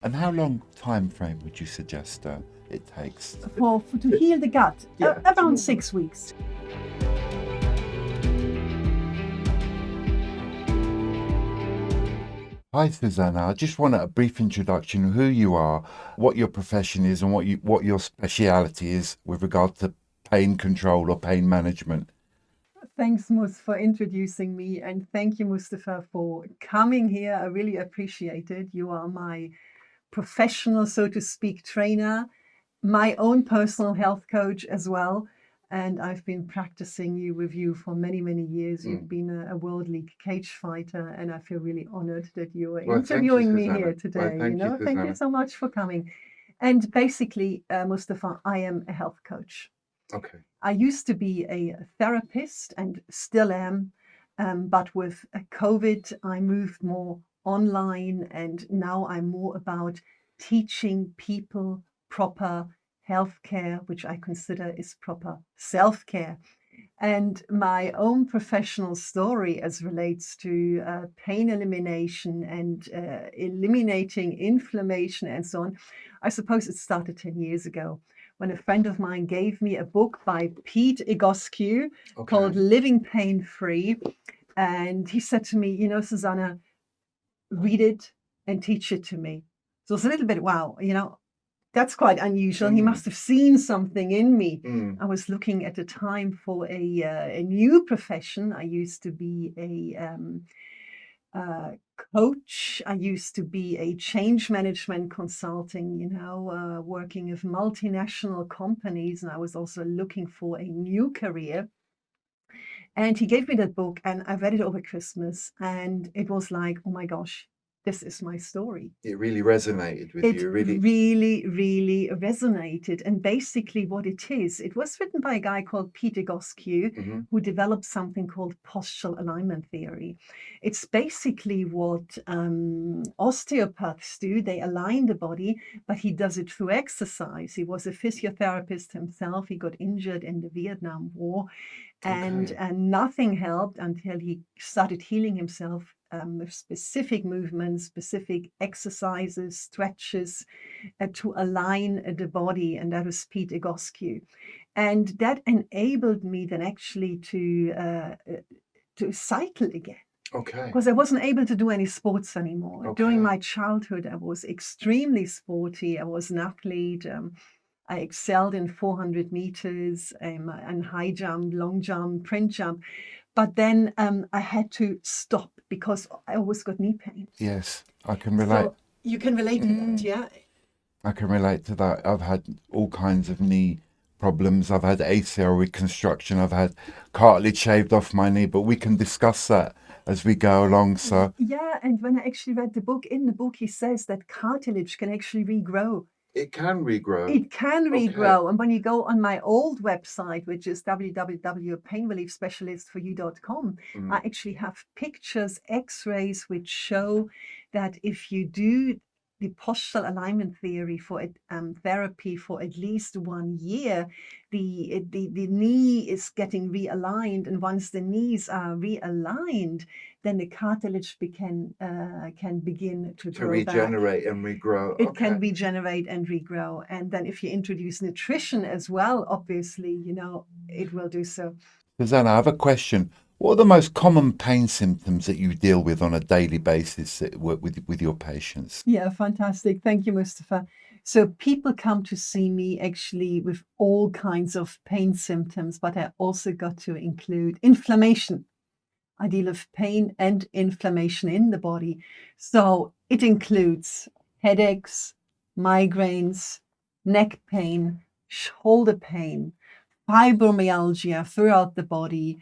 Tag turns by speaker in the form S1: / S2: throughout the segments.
S1: And how long time frame would you suggest it takes?
S2: To heal the gut,
S1: Yeah,
S2: around 6 weeks.
S1: Hi, Susanna. I just want a brief introduction of who you are, what your profession is, and what your speciality is with regard to pain control or pain management.
S2: Thanks, Mus, for introducing me, and thank you, Mostapha, for coming here. I really appreciate it. You are my professional, so to speak, trainer, my own personal health coach as well. And I've been practicing with you for many, many years. You've been a world league cage fighter, and I feel really honored that you are
S1: Well, thank you,
S2: interviewing me
S1: Susanna.
S2: here today.
S1: Thank you,
S2: Thank you
S1: Susanna.
S2: so much for coming. And basically, Mostapha, I am a health coach.
S1: Okay.
S2: I used to be a therapist and still am, but with COVID, I moved more online, and now I'm more about teaching people proper healthcare, which I consider is proper self-care. And my own professional story as relates to pain elimination and eliminating inflammation and so on, I suppose it started 10 years ago when a friend of mine gave me a book by Pete Egoscue called Living Pain Free. And he said to me, Susanna, read it and teach it to me. So it's a little bit, wow, that's quite unusual. He must have seen something in me. I was looking at the time for a new profession. I used to be a coach. I used to be a change management consulting, working with multinational companies. And I was also looking for a new career. And he gave me that book, and I read it over Christmas. And it was like, oh my gosh, this is my story.
S1: It really resonated with you.
S2: It really resonated. And basically what it was written by a guy called Peter Egoscue, who developed something called postural alignment theory. It's basically what osteopaths do. They align the body, but he does it through exercise. He was a physiotherapist himself. He got injured in the Vietnam War, and nothing helped until he started healing himself with specific movements, specific exercises, stretches to align the body. And that was Pete Egoscue. And that enabled me then actually to cycle again.
S1: Okay.
S2: Because I wasn't able to do any sports anymore. During my childhood, I was extremely sporty. I was an athlete. I excelled in 400 meters and high jump, long jump, sprint jump. But then I had to stop because I always got knee pain.
S1: Yes, I can relate.
S2: So you can relate to that, yeah?
S1: I can relate to that. I've had all kinds of knee problems. I've had ACL reconstruction. I've had cartilage shaved off my knee, but we can discuss that as we go along. So
S2: yeah, and when I actually read the book, in the book he says that cartilage can actually regrow.
S1: It can regrow.
S2: It can regrow. And when you go on my old website, which is www.painreliefspecialistforyou.com, I actually have pictures, x-rays, which show that if you do the postural alignment theory for therapy for at least 1 year, the knee is getting realigned, and once the knees are realigned, then the cartilage can begin to grow
S1: regenerate
S2: back.
S1: and regrow.
S2: It can regenerate and regrow, and then if you introduce nutrition as well, obviously, it will do so.
S1: Susanna, I have a question. What are the most common pain symptoms that you deal with on a daily basis with your patients?
S2: Yeah, fantastic. Thank you, Mostapha. So people come to see me actually with all kinds of pain symptoms, but I also got to include inflammation. I deal with pain and inflammation in the body. So it includes headaches, migraines, neck pain, shoulder pain, fibromyalgia throughout the body,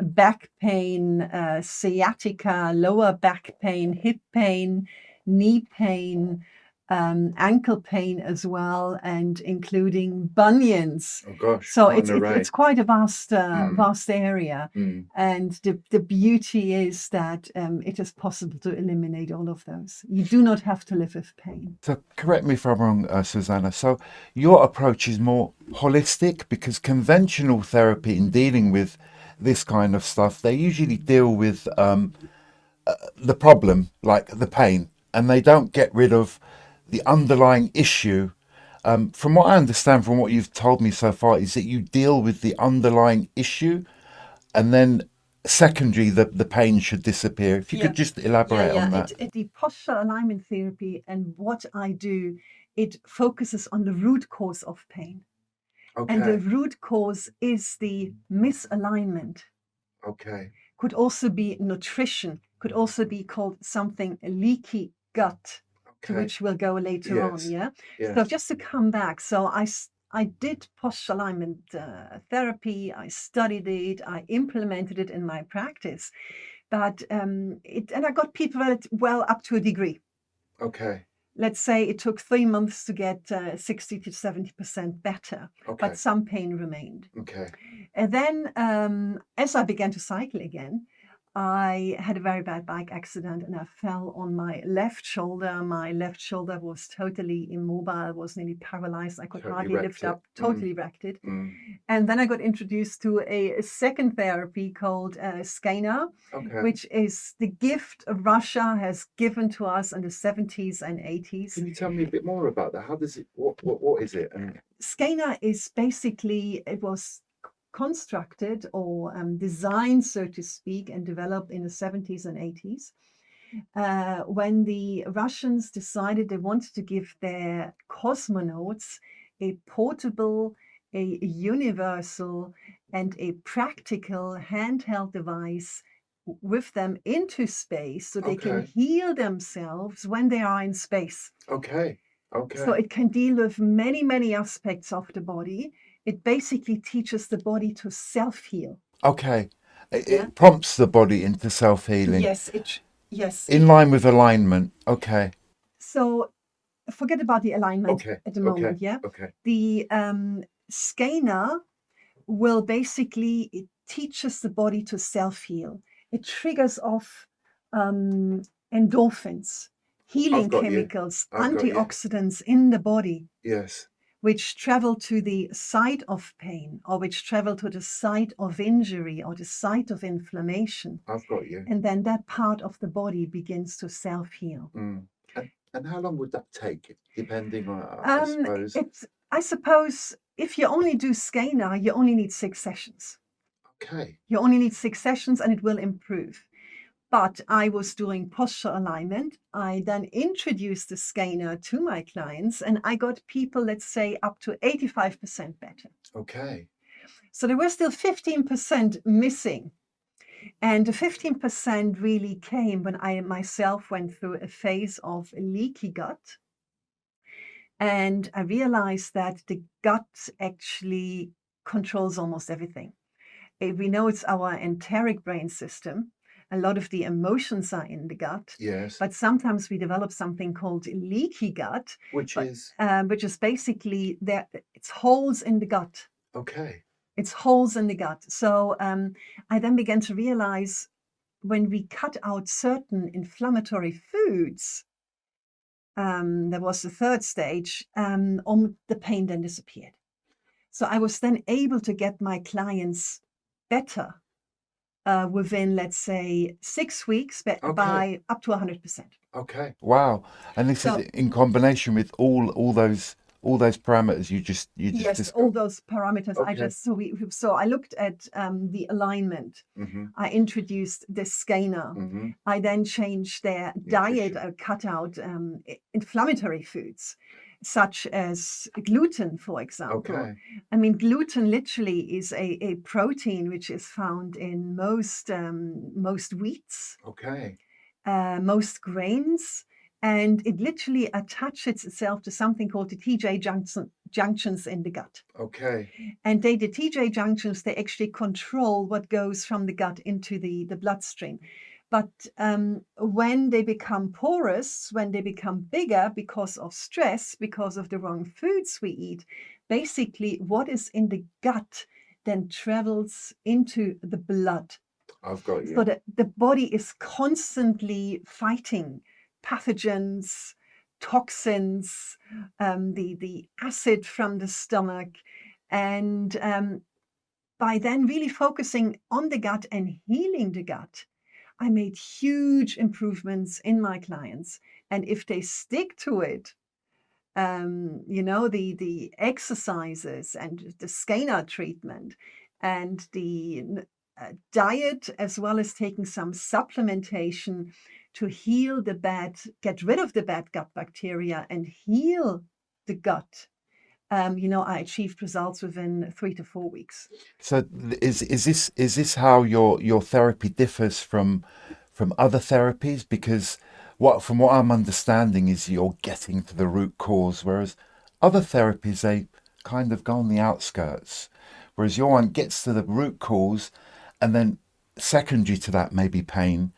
S2: back pain, sciatica, lower back pain, hip pain, knee pain, ankle pain as well, and including bunions.
S1: Oh gosh!
S2: So it's quite a vast area, and the beauty is that it is possible to eliminate all of those. You do not have to live with pain.
S1: So correct me if I'm wrong, Susanna. So your approach is more holistic, because conventional therapy in dealing with this kind of stuff, they usually deal with the problem, like the pain, and they don't get rid of the underlying issue. From what I understand, from what you've told me so far, is that you deal with the underlying issue, and then secondary, the pain should disappear. If you could
S2: Yeah.
S1: just
S2: Yeah,
S1: elaborate
S2: yeah.
S1: on that.
S2: The posture alignment therapy and what I do, it focuses on the root cause of pain. And the
S1: Okay.
S2: root cause is the misalignment.
S1: Okay.
S2: Could also be nutrition, could also be called something leaky gut, to
S1: Okay.
S2: which we'll go later on.
S1: Yes.
S2: Yeah. So
S1: Yes.
S2: just to come back, so I did posture alignment therapy. I studied it. I implemented it in my practice, but and I got people well up to a degree.
S1: Okay.
S2: Let's say it took 3 months to get 60 to 70% better, but
S1: Okay.
S2: some pain remained.
S1: Okay.
S2: And then, as I began to cycle again, I had a very bad bike accident and I fell on my left shoulder. My left shoulder was totally immobile, was nearly paralyzed. I could
S1: Totally
S2: hardly
S1: wrecked
S2: lift
S1: it.
S2: up, totally wrecked it.
S1: Mm.
S2: And then I got introduced to a second therapy called Skena,
S1: Okay.
S2: which is the gift Russia has given to us in the 70s and 80s.
S1: Can you tell me a bit more about that? How does it? What is it? And
S2: Skena is basically, it was constructed or designed, so to speak, and developed in the 70s and 80s when the Russians decided they wanted to give their cosmonauts a portable, a universal, and a practical handheld device with them into space so they can
S1: okay.
S2: heal themselves when they are in space.
S1: Okay.
S2: So
S1: Okay.
S2: it can deal with many, many aspects of the body. It basically teaches the body to self-heal.
S1: Okay.
S2: Yeah.
S1: It prompts the body into self-healing
S2: Yes, yes.
S1: in line with alignment. Okay.
S2: So forget about the alignment
S1: Okay.
S2: at the
S1: Okay.
S2: moment. Yeah.
S1: Okay.
S2: The scanner will basically, it teaches the body to self-heal. It triggers off um, endorphins,
S1: I've
S2: healing
S1: got you.
S2: chemicals,
S1: I've got you.
S2: antioxidants in the body,
S1: Yes.
S2: which travel to the site of pain or which travel to the site of injury or the site of inflammation.
S1: I've got you.
S2: And then that part of the body begins to self-heal.
S1: Mm. And how long would that take, depending on, I suppose?
S2: I suppose if you only do Scanner, you only need 6 sessions.
S1: Okay.
S2: You only need 6 sessions and it will improve. But I was doing posture alignment. I then introduced the scanner to my clients and I got people, let's say, up to 85% better.
S1: Okay.
S2: So there were still 15% missing. And the 15% really came when I myself went through a phase of leaky gut. And I realized that the gut actually controls almost everything. We know it's our enteric brain system. A lot of the emotions are in the gut,
S1: Yes.
S2: but sometimes we develop something called leaky gut,
S1: Which is
S2: which is basically there. It's holes in the gut.
S1: okay.
S2: It's holes in the gut. So I then began to realize when we cut out certain inflammatory foods, there was the third stage, the pain then disappeared. So I was then able to get my clients better within, let's say, 6 weeks
S1: Okay.
S2: by up to 100%.
S1: Okay. Wow. And this is
S2: So
S1: in combination with all those parameters you just
S2: yes, all
S1: described.
S2: those parameters.
S1: Okay.
S2: So I looked at the alignment.
S1: Mm-hmm.
S2: I introduced the scanner.
S1: Mm-hmm.
S2: I then changed their diet.
S1: Nutrition.
S2: I cut out inflammatory foods, such as gluten, for example.
S1: Okay.
S2: I mean, gluten literally is a protein which is found in most wheats,
S1: Okay.
S2: most grains, and it literally attaches itself to something called the junctions in the gut.
S1: Okay.
S2: And the TJ junctions, they actually control what goes from the gut into the bloodstream. But when they become porous, when they become bigger because of stress, because of the wrong foods we eat, basically what is in the gut then travels into the blood.
S1: I've got
S2: So
S1: you.
S2: the body is constantly fighting pathogens, toxins, the acid from the stomach. And by then really focusing on the gut and healing the gut, I made huge improvements in my clients. And if they stick to it, the exercises and the scanner treatment and the diet, as well as taking some supplementation to heal the bad, get rid of the bad gut bacteria and heal the gut. I achieved results within 3 to 4 weeks.
S1: So is this how your therapy differs from other therapies? Because from what I'm understanding is you're getting to the root cause, whereas other therapies they kind of go on the outskirts, whereas your one gets to the root cause, and then secondary to that may be pain,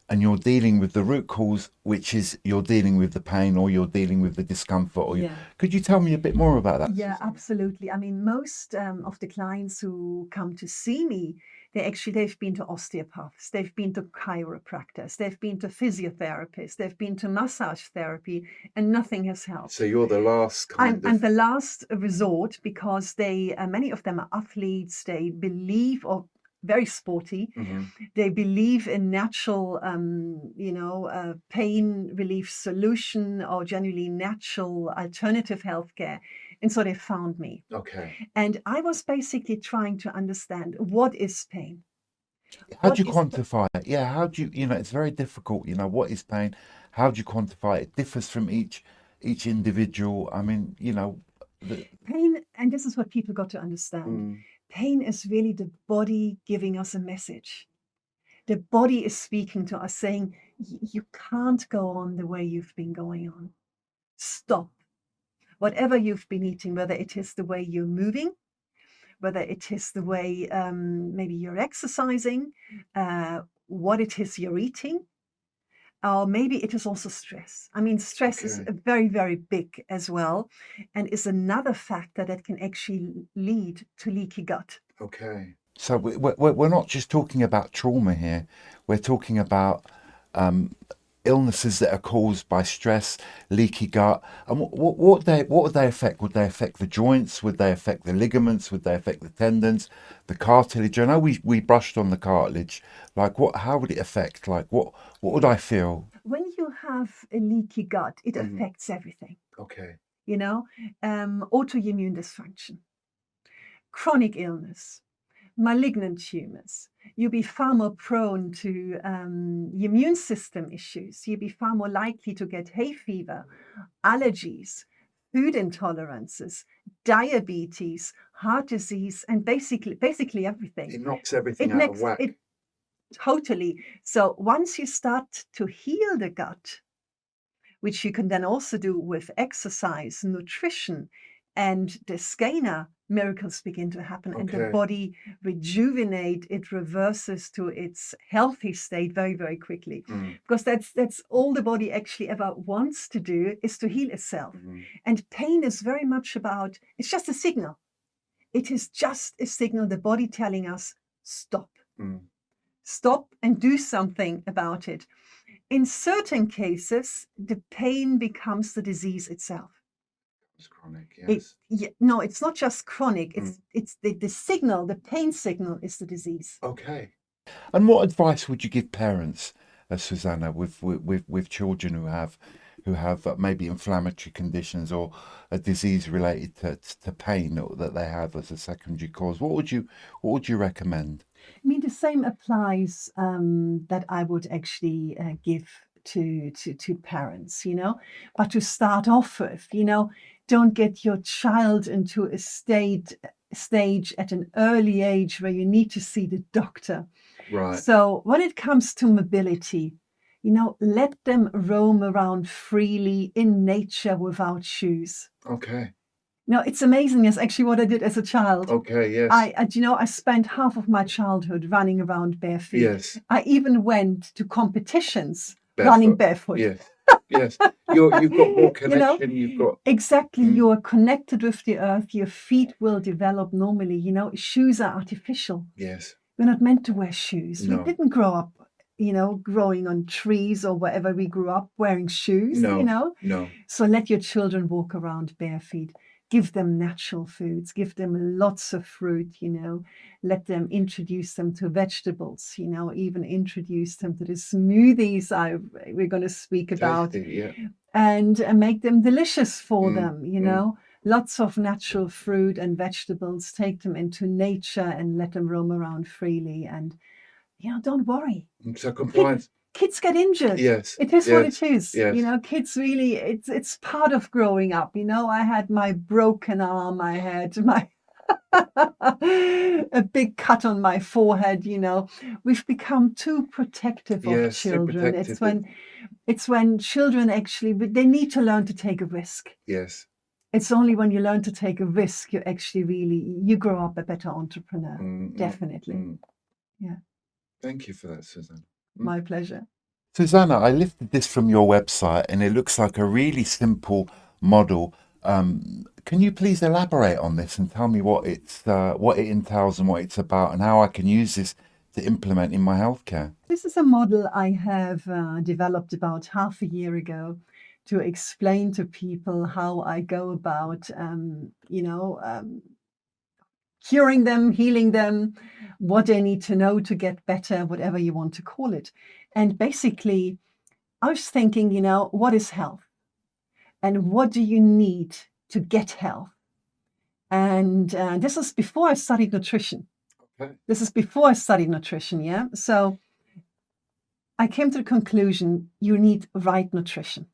S1: and you're dealing with the root cause, which is you're dealing with the pain or you're dealing with the discomfort.
S2: Yeah.
S1: Could you tell me a bit more about that?
S2: Yeah, absolutely. I mean, most of the clients who come to see me, they've been to osteopaths, they've been to chiropractors, they've been to physiotherapists, they've been to massage therapy, and nothing has helped.
S1: So you're the last
S2: I'm the last resort because many of them are athletes. They believe, or very sporty.
S1: Mm-hmm.
S2: They believe in natural, pain relief solution or generally natural alternative healthcare. And so they found me.
S1: Okay.
S2: And I was basically trying to understand, what is pain?
S1: How do you quantify it? Yeah, how do you, it's very difficult, what is pain? How do you quantify it? It differs from each individual. I mean,
S2: Pain, and this is what people got to understand. Pain is really the body giving us a message. The body is speaking to us saying, you can't go on the way you've been going on. Stop. Whatever you've been eating, whether it is the way you're moving, whether it is the way maybe you're exercising, what it is you're eating, or maybe it is also stress. I mean, stress is very, very big as well, and is another factor that can actually lead to leaky gut.
S1: Okay. So we're not just talking about trauma here. We're talking about illnesses that are caused by stress, leaky gut. And what would they affect? Would they affect the joints? Would they affect the ligaments? Would they affect the tendons, the cartilage? I know we brushed on the cartilage. Like how would it affect? Like what would I feel?
S2: When you have a leaky gut, it affects everything.
S1: Okay.
S2: Autoimmune dysfunction, chronic illness, malignant tumors. You'll be far more prone to immune system issues. You'll be far more likely to get hay fever, allergies, food intolerances, diabetes, heart disease, and basically everything.
S1: It knocks everything out of whack.
S2: Totally. So once you start to heal the gut, which you can then also do with exercise, nutrition, and the scanner, miracles begin to happen, and the body rejuvenate, it reverses to its healthy state very, very quickly. Because that's all the body actually ever wants to do, is to heal itself. And pain is very much about, it's just a signal. It is just a signal, the body telling us, stop. Stop and do something about it. In certain cases, the pain becomes the disease itself.
S1: It's chronic, yes.
S2: No, it's not just chronic. It's the signal, the pain signal is the disease.
S1: Okay. And what advice would you give parents, Susanna, with children who have maybe inflammatory conditions or a disease related to pain that they have as a secondary cause? What would you recommend?
S2: I mean, the same applies that I would actually give to parents, but to start off with, don't get your child into a stage at an early age where you need to see the doctor.
S1: Right.
S2: So when it comes to mobility, let them roam around freely in nature without shoes.
S1: Okay.
S2: No, it's amazing. That's actually what I did as a child.
S1: Okay, yes.
S2: I spent half of my childhood running around bare feet.
S1: Yes.
S2: I even went to competitions running barefoot.
S1: Yes. Yes. You've got more connection. You've got
S2: exactly. You're connected with the earth. Your feet will develop normally. Shoes are artificial.
S1: Yes.
S2: We're not meant to wear shoes.
S1: No.
S2: We didn't grow up, growing on trees or wherever we grew up wearing shoes.
S1: No.
S2: So let your children walk around bare feet. give them natural foods, give them lots of fruit, let them introduce them to vegetables, even introduce them to the smoothies we're going to speak about,
S1: Tasty, yeah.
S2: and make them delicious for them,
S1: mm.
S2: Lots of natural fruit and vegetables, take them into nature and let them roam around freely. And, don't worry.
S1: So compliance.
S2: Kids get injured.
S1: Yes.
S2: It is what it is.
S1: Yes.
S2: Kids really, it's part of growing up. I had my broken arm, I had my a big cut on my forehead. We've become too protective of
S1: Yes, too
S2: children.
S1: protective.
S2: It's when children actually, they need to learn to take a risk.
S1: Yes.
S2: It's only when you learn to take a risk you actually you grow up a better entrepreneur. Definitely. Yeah.
S1: Thank you for that, Susanne.
S2: My pleasure.
S1: Susanna, I lifted this from your website and it looks like a really simple model. Can you please elaborate on this and tell me what it entails and what it's about and how I can use this to implement in my healthcare?
S2: This is a model I have developed about half a year ago to explain to people how I go about, curing them, healing them, what they need to know to get better, whatever you want to call it. And basically, I was thinking, what is health? And what do you need to get health? And this is before I studied nutrition.
S1: Okay.
S2: This is before I studied nutrition, yeah? So I came to the conclusion you need right nutrition.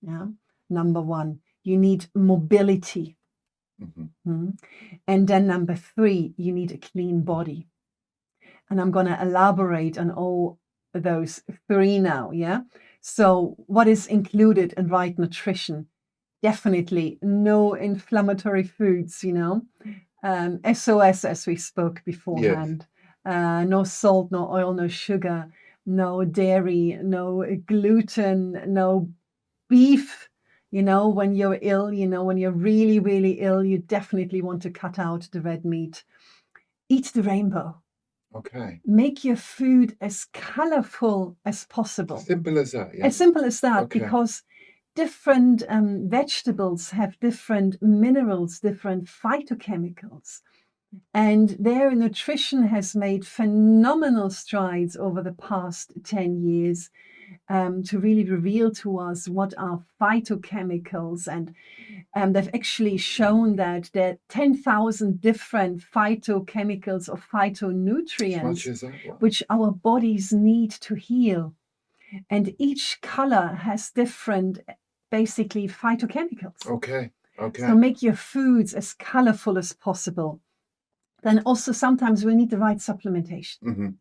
S2: Yeah. Number one, you need mobility. And then number three, you need a clean body. And I'm going to elaborate on all those three now. Yeah. So what is included in right nutrition? Definitely no inflammatory foods, SOS, as we spoke beforehand. Yes. No salt, no oil, no sugar, no dairy, no gluten, no beef. When you're ill, when you're really, really ill, you definitely want to cut out the red meat. Eat the rainbow.
S1: Okay.
S2: Make your food as colorful as possible.
S1: Simple as that, yeah.
S2: As simple as that,
S1: okay.
S2: Because different vegetables have different minerals, different phytochemicals. And their nutrition has made phenomenal strides over the past 10 years to really reveal to us what are phytochemicals. And they've actually shown that there are 10,000 different phytochemicals or phytonutrients, which our bodies need to heal. And each color has different, basically, phytochemicals.
S1: Okay.
S2: So make your foods as colorful as possible. Then also sometimes we need the right supplementation.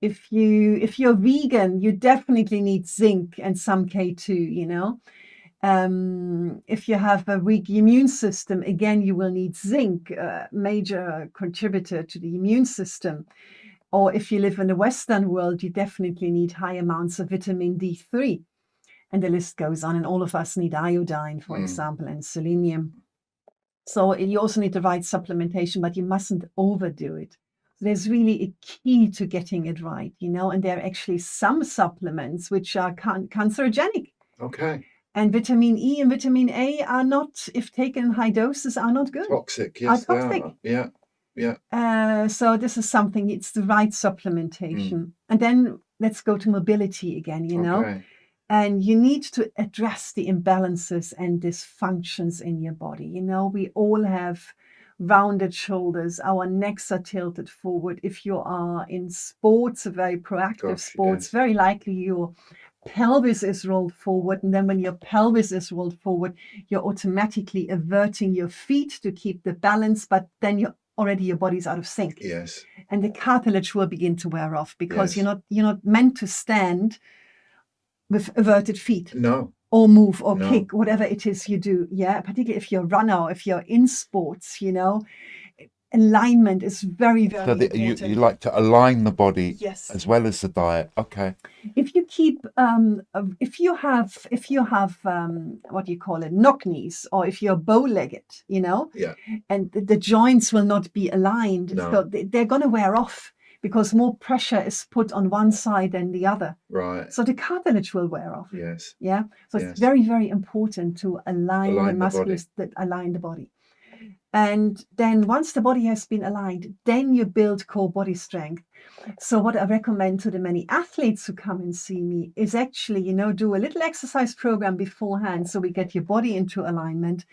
S2: If you're vegan, you definitely need zinc and some K2. If you have a weak immune system, again, you will need zinc, a major contributor to the immune system. Or if you live in the Western world, you definitely need high amounts of vitamin D3. And the list goes on. And all of us need iodine, for example, and selenium. So you also need the right supplementation, but you mustn't overdo it. So there's really a key to getting it right, and there are actually some supplements which are cancerogenic.
S1: Okay.
S2: And vitamin E and vitamin A are not, if taken in high doses, are not good.
S1: Toxic, yes, they are. Yeah. Yeah.
S2: So this is something, it's the right supplementation. And then let's go to mobility again,
S1: Okay.
S2: And you need to address the imbalances and dysfunctions in your body. We all have rounded shoulders. Our necks are tilted forward. If you are in sports, very proactive sports, very likely your pelvis is rolled forward. And then when your pelvis is rolled forward, you're automatically averting your feet to keep the balance, but then your body's out of sync.
S1: Yes.
S2: And the cartilage will begin to wear off because you're not meant to stand with averted feet.
S1: No.
S2: Or move or kick, whatever it is you do. Yeah. Particularly if you're a runner, if you're in sports, alignment is very, very important.
S1: So you like to align the body,
S2: yes,
S1: as well as the diet. Okay.
S2: If you keep, if you have, what do you call it, knock knees, or if you're bow-legged,
S1: Yeah.
S2: and the joints will not be aligned,
S1: No.
S2: so they're going to wear off because more pressure is put on one side than the other.
S1: Right.
S2: So the cartilage will wear off.
S1: Yes.
S2: Yeah. So
S1: Yes.
S2: it's very, very important to align the
S1: Align the
S2: muscles that align the body. And then once the body has been aligned, then you build core body strength. So what I recommend to the many athletes who come and see me is actually, do a little exercise program beforehand, so we get your body into alignment,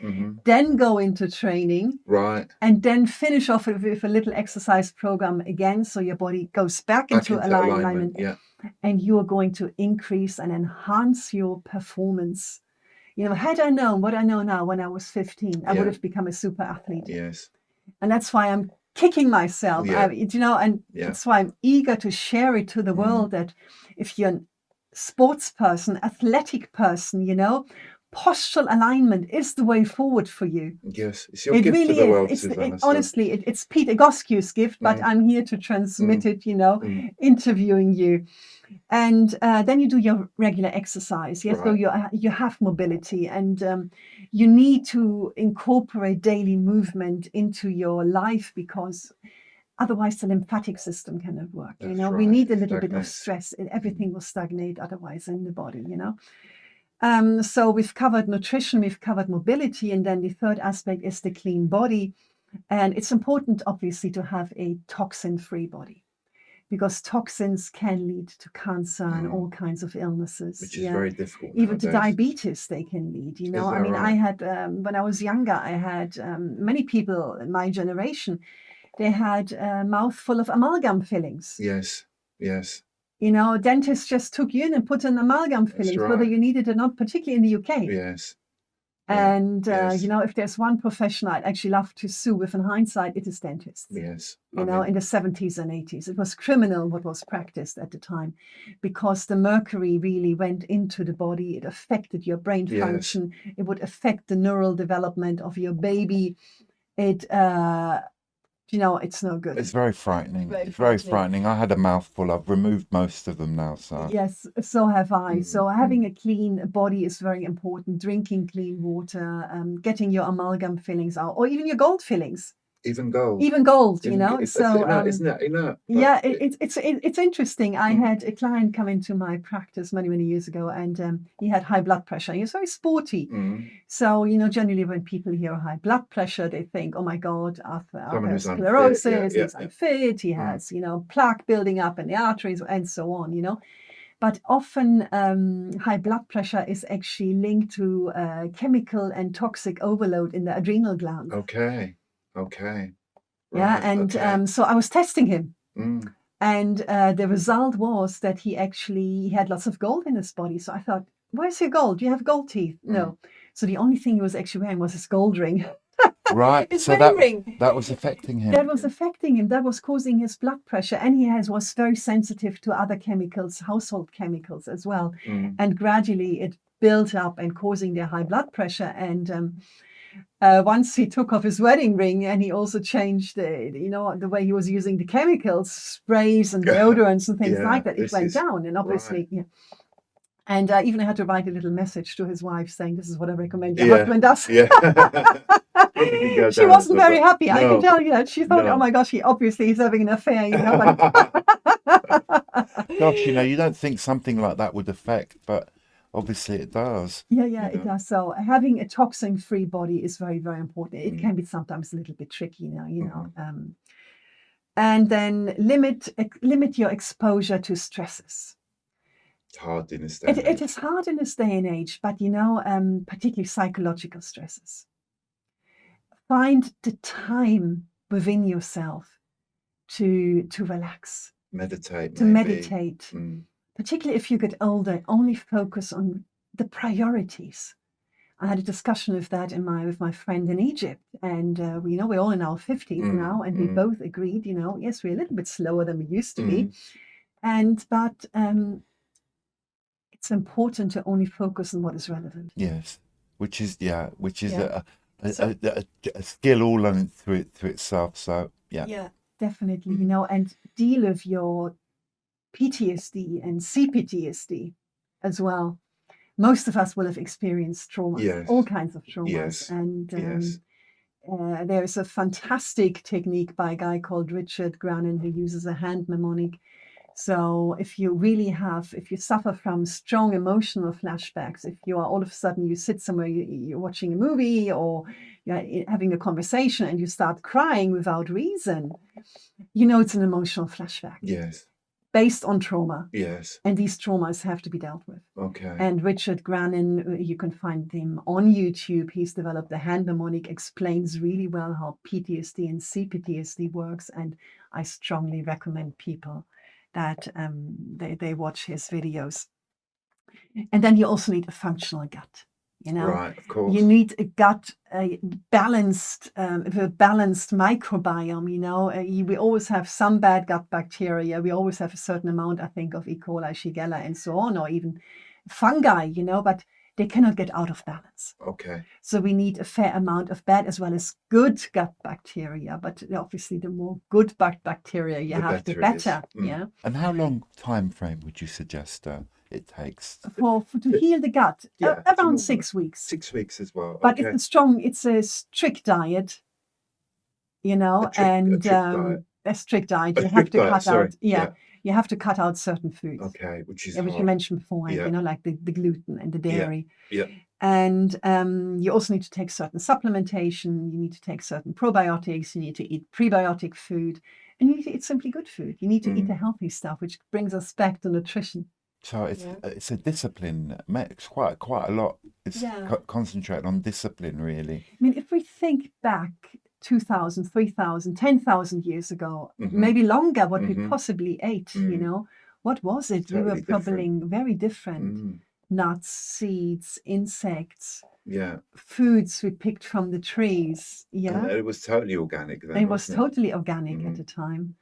S2: then go into training,
S1: Right.
S2: and then finish off with a little exercise program again, so your body goes back into alignment.
S1: Yeah.
S2: And you are going to increase and enhance your performance. Had I known what I know now when I was 15, I would have become a super athlete.
S1: Yes.
S2: And that's why I'm kicking myself.
S1: Yeah.
S2: And that's why I'm eager to share it to the world, that if you're a sports person, athletic person, postural alignment is the way forward for you.
S1: Yes, it's your gift to the world, Susanne.
S2: Honestly, it's Peter Goskew's gift, but I'm here to transmit it, interviewing you. And then you do your regular exercise. Yes, so you have mobility, and you need to incorporate daily movement into your life, because otherwise the lymphatic system cannot work. We need a little bit of stress. Everything will stagnate otherwise in the body. So we've covered nutrition, we've covered mobility, and then the third aspect is the clean body. And it's important, obviously, to have a toxin-free body, because toxins can lead to cancer and all kinds of illnesses.
S1: Which is very difficult.
S2: Even to diabetes they can lead. I mean, I had, when I was younger, I had many people in my generation, they had a mouthful of amalgam fillings.
S1: Yes, yes.
S2: Dentists just took you in and put an amalgam fillings, whether you need it or not, particularly in the UK.
S1: Yes.
S2: And, if there's one profession I'd actually love to sue with, in hindsight, it is dentists.
S1: Yes.
S2: In the 70s and 80s. It was criminal what was practiced at the time, because the mercury really went into the body. It affected your brain function. It would affect the neural development of your baby. It's no good.
S1: It's very frightening. Very frightening. I had a mouthful. I've removed most of them now. So
S2: yes, so have I. So having a clean body is very important. Drinking clean water, getting your amalgam fillings out, or even your gold fillings.
S1: Even gold.
S2: It's
S1: so isn't it?
S2: Yeah, it's interesting. I had a client come into my practice many years ago, and he had high blood pressure. He was very sporty. So generally when people hear high blood pressure, they think, oh my God, atherosclerosis, he's unfit, he has plaque building up in the arteries, and so on. But often high blood pressure is actually linked to chemical and toxic overload in the adrenal glands.
S1: Okay.
S2: Yeah, and so I was testing him, and the result was that he had lots of gold in his body. So I thought, where's your gold? Do you have gold teeth? No. So the only thing he was actually wearing was his gold ring.
S1: Right.
S2: His
S1: so
S2: ring.
S1: that was affecting him.
S2: That was affecting him. That was causing his blood pressure, and he was very sensitive to other chemicals, household chemicals as well. And gradually it built up and causing their high blood pressure. And once he took off his wedding ring, and he also changed the way he was using the chemicals, sprays and deodorants and things like that, it went down. And obviously, and even I had to write a little message to his wife saying, this is what I recommend your husband does. She wasn't very happy. No. I can tell you that. She thought, oh my gosh, he's having an affair.
S1: Gosh, you don't think something like that would affect, but obviously it does.
S2: Yeah, it does. So having a toxin-free body is very, very important. It can be sometimes a little bit tricky and then limit your exposure to stresses.
S1: It's hard in this day and age.
S2: It is hard in this day and age, but particularly psychological stresses. Find the time within yourself to relax.
S1: Meditate.
S2: Meditate. Particularly if you get older, only focus on the priorities. I had a discussion of that with my friend in Egypt, and we're all in our 50s now, and we both agreed, yes, we're a little bit slower than we used to be, but it's important to only focus on what is relevant.
S1: Yes, which is a skill all through itself. So
S2: yeah, definitely, and deal with your PTSD and CPTSD as well. Most of us will have experienced trauma, all kinds of traumas, and There's a fantastic technique by a guy called Richard Grannon who uses a hand mnemonic. So if you suffer from strong emotional flashbacks, if you are all of a sudden you sit somewhere, you're watching a movie or you're having a conversation and you start crying without reason, it's an emotional flashback
S1: Yes.
S2: based on trauma.
S1: Yes.
S2: And these traumas have to be dealt with.
S1: Okay.
S2: And Richard Grannon, you can find him on YouTube. He's developed the hand mnemonic, explains really well how PTSD and CPTSD works. And I strongly recommend people that they watch his videos. And then you also need a functional gut.
S1: Right, of course.
S2: You need a gut, balanced microbiome. We always have some bad gut bacteria. We always have a certain amount, I think, of E. coli, Shigella, and so on, or even fungi, but they cannot get out of balance.
S1: Okay.
S2: So we need a fair amount of bad as well as good gut bacteria. But obviously, the more good gut bacteria you have, the better. Yeah.
S1: And how long time frame would you suggest it takes
S2: to heal the gut? Around 6 weeks.
S1: 6 weeks as well.
S2: But it's a strict diet, a strict diet. You have to cut out. You have to cut out certain foods.
S1: Okay, which
S2: you mentioned before, like the gluten and the dairy.
S1: Yeah.
S2: And you also need to take certain supplementation. You need to take certain probiotics. You need to eat prebiotic food, and you need to eat simply good food. You need to eat the healthy stuff, which brings us back to nutrition.
S1: So it's a discipline. It's quite a lot. It's concentrated on discipline, really.
S2: I mean, if we think back 2,000, 3,000, 10,000 years ago, maybe longer, what we possibly ate, what was it?
S1: Totally
S2: we were probably very different. Nuts, seeds, insects, foods we picked from the trees.
S1: And it was totally organic then.
S2: It was totally organic at the time.